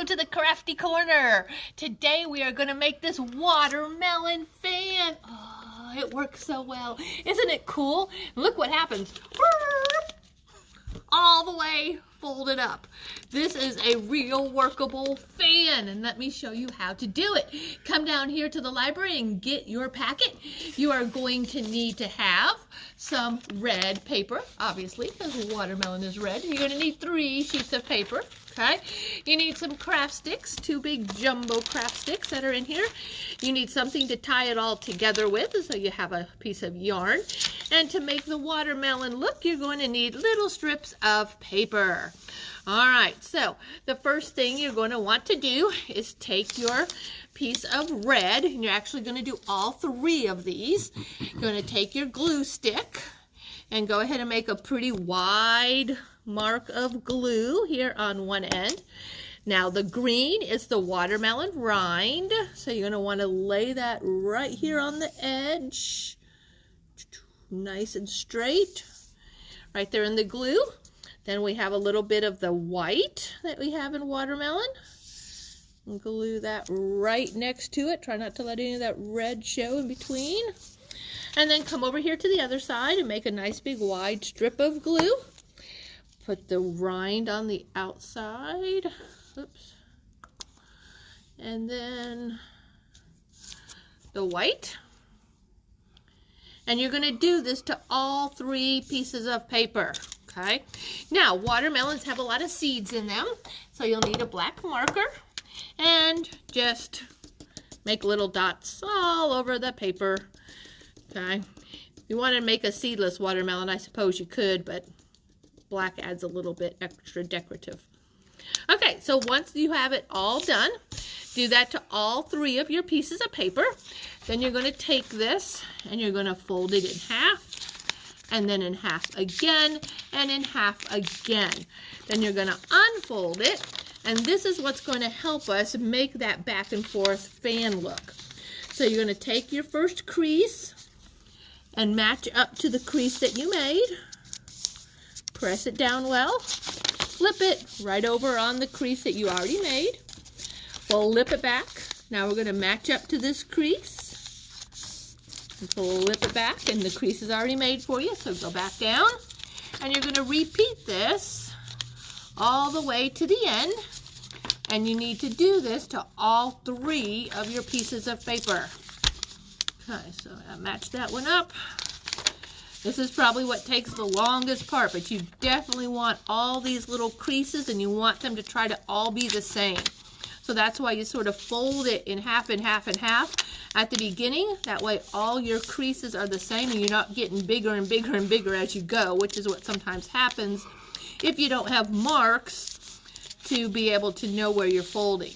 to the Crafty Corner. Today we are going to make this watermelon fan. Oh, it works so well. Isn't it cool? Look what happens. All the way folded up. This is a real workable fan, and let me show you how to do it. Come down here to the library and get your packet. You are going to need to have some red paper, obviously, because watermelon is red. You're going to need 3 sheets of paper. Okay, you need some craft sticks, 2 big jumbo craft sticks that are in here. You need something to tie it all together with, so you have a piece of yarn. And to make the watermelon look, you're going to need little strips of paper. All right, so the first thing you're going to want to do is take your piece of red, and you're actually going to do all 3 of these. You're going to take your glue stick and go ahead and make a pretty wide mark of glue here on one end. Now the green is the watermelon rind, so you're going to want to lay that right here on the edge, nice and straight, right there in the glue. Then we have a little bit of the white that we have in watermelon. And glue that right next to it. Try not to let any of that red show in between. And then come over here to the other side and make a nice big wide strip of glue. Put the rind on the outside. Oops. And then the white. And you're going to do this to all 3 pieces of paper. Okay. Now, watermelons have a lot of seeds in them, so you'll need a black marker and just make little dots all over the paper. Okay. If you want to make a seedless watermelon, I suppose you could, but black adds a little bit extra decorative. Okay, so once you have it all done, do that to all 3 of your pieces of paper. Then you're going to take this and you're going to fold it in half, and then in half again, and in half again. Then you're going to unfold it, and this is what's going to help us make that back and forth fan look. So you're going to take your first crease and match up to the crease that you made. Press it down well. Flip it right over on the crease that you already made. Flip it back. Now we're going to match up to this crease. Flip it back, and the crease is already made for you, so go back down. And you're going to repeat this all the way to the end. And you need to do this to all 3 of your pieces of paper. Okay, so I matched that one up. This is probably what takes the longest part, but you definitely want all these little creases, and you want them to try to all be the same. So that's why you sort of fold it in half and half and half at the beginning. That way all your creases are the same, and you're not getting bigger and bigger and bigger as you go, which is what sometimes happens if you don't have marks to be able to know where you're folding.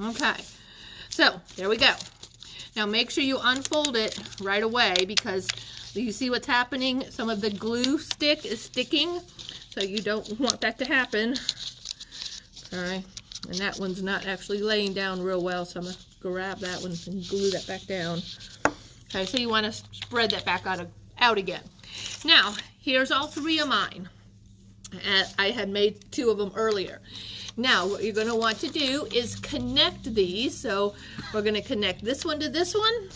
Okay, so there we go. Now make sure you unfold it right away, because you see what's happening? Some of the glue stick is sticking, so you don't want that to happen. All right, and that one's not actually laying down real well, so I'm going to grab that one and glue that back down. Okay, so you want to spread that back out again. Now, here's all 3 of mine. I had made 2 of them earlier. Now, what you're going to want to do is connect these. So we're going to connect this one to this one,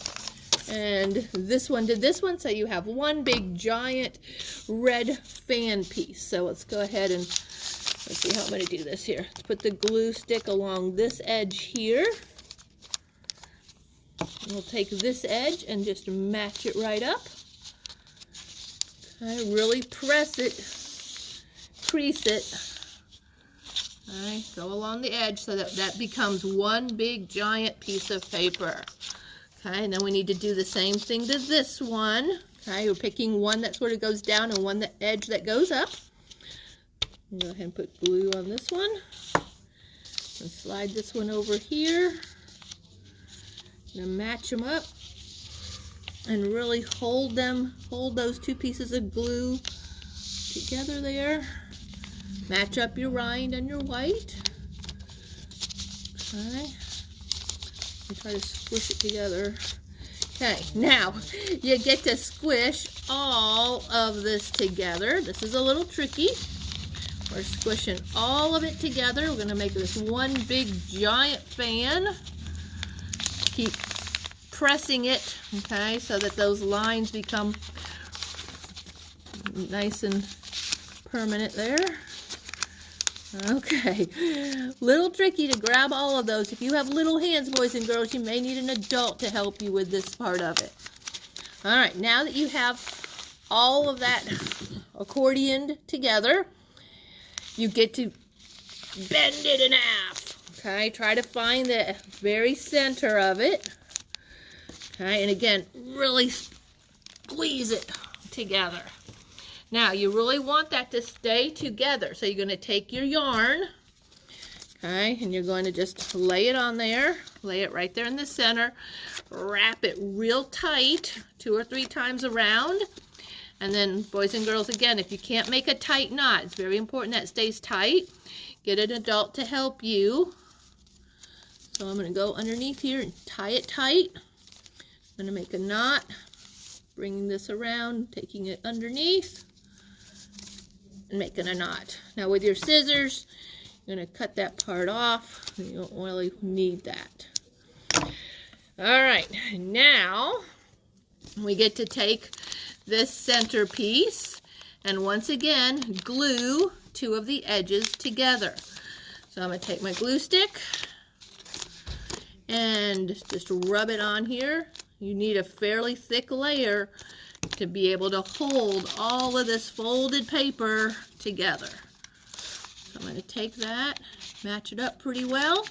and this one to this one, so you have one big giant red fan piece. So let's go ahead and let's see how I'm going to do this here. Let's put the glue stick along this edge here. We'll take this edge and just match it right up. Okay, really press it, crease it. All right, go along the edge so that that becomes one big giant piece of paper. Okay, and then we need to do the same thing to this one. Okay, we're picking one that sort of goes down and one edge that goes up. Go ahead and put glue on this one. And slide this one over here. And match them up. And really hold those 2 pieces of glue together there. Match up your rind and your white. Okay. And try to squish it together. Okay, now you get to squish all of this together. This is a little tricky. We're squishing all of it together. We're going to make this one big giant fan. Keep pressing it, okay, so that those lines become nice and permanent there. Okay, little tricky to grab all of those. If you have little hands, boys and girls, you may need an adult to help you with this part of it. All right, now that you have all of that accordioned together, you get to bend it in half. Okay, try to find the very center of it. Okay, and again, really squeeze it together. Now, you really want that to stay together. So you're going to take your yarn, okay, and you're going to just lay it on there. Lay it right there in the center. Wrap it real tight 2 or 3 times around. And then, boys and girls, again, if you can't make a tight knot, it's very important that it stays tight. Get an adult to help you. So I'm going to go underneath here and tie it tight. I'm going to make a knot, bringing this around, taking it underneath, and making a knot. Now with your scissors, you're going to cut that part off. You don't really need that. All right, now we get to take this center piece and once again glue 2 of the edges together. So I'm going to take my glue stick and just rub it on here. You need a fairly thick layer to be able to hold all of this folded paper together. So I'm going to take that, match it up pretty well.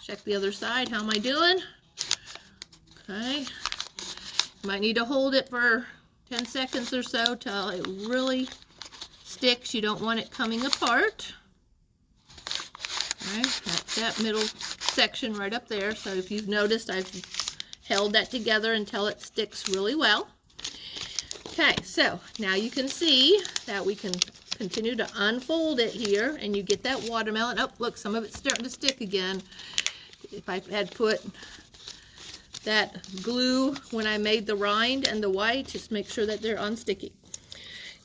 Check the other side. How am I doing? Okay. You might need to hold it for 10 seconds or so till it really sticks. You don't want it coming apart. Okay, that's that middle section right up there. So if you've noticed, I've held that together until it sticks really well. Okay, so now you can see that we can continue to unfold it here, and you get that watermelon. Oh, look, some of it's starting to stick again. If I had put that glue when I made the rind and the white, just make sure that they're unsticky.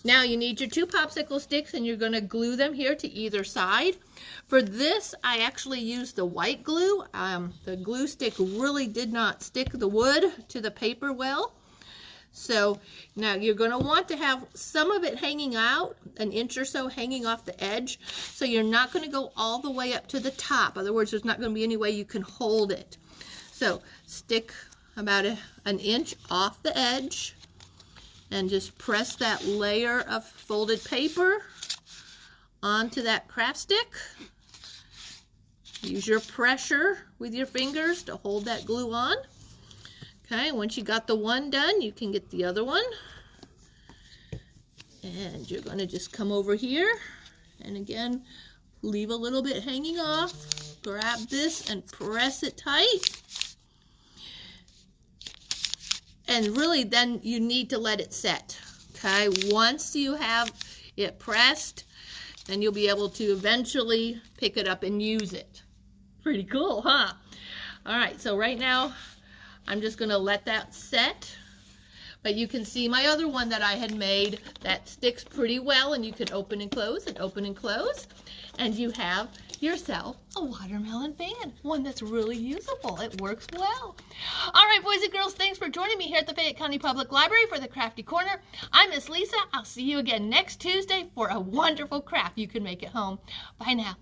Now you need your 2 popsicle sticks, and you're going to glue them here to either side. For this, I actually used the white glue. The glue stick really did not stick the wood to the paper well. So now you're going to want to have some of it hanging out, an inch or so hanging off the edge. So you're not going to go all the way up to the top. In other words, there's not going to be any way you can hold it. So stick about an inch off the edge and just press that layer of folded paper onto that craft stick. Use your pressure with your fingers to hold that glue on. Okay, once you got the one done, you can get the other one. And you're going to just come over here and again, leave a little bit hanging off. Grab this and press it tight. And really then you need to let it set. Okay, once you have it pressed, then you'll be able to eventually pick it up and use it. Pretty cool, huh? All right, so right now I'm just going to let that set. But you can see my other one that I had made that sticks pretty well, and you can open and close and open and close. And you have yourself a watermelon fan, one that's really usable. It works well. All right, boys and girls, thanks for joining me here at the Fayette County Public Library for the Crafty Corner. I'm Miss Lisa. I'll see you again next Tuesday for a wonderful craft you can make at home. Bye now.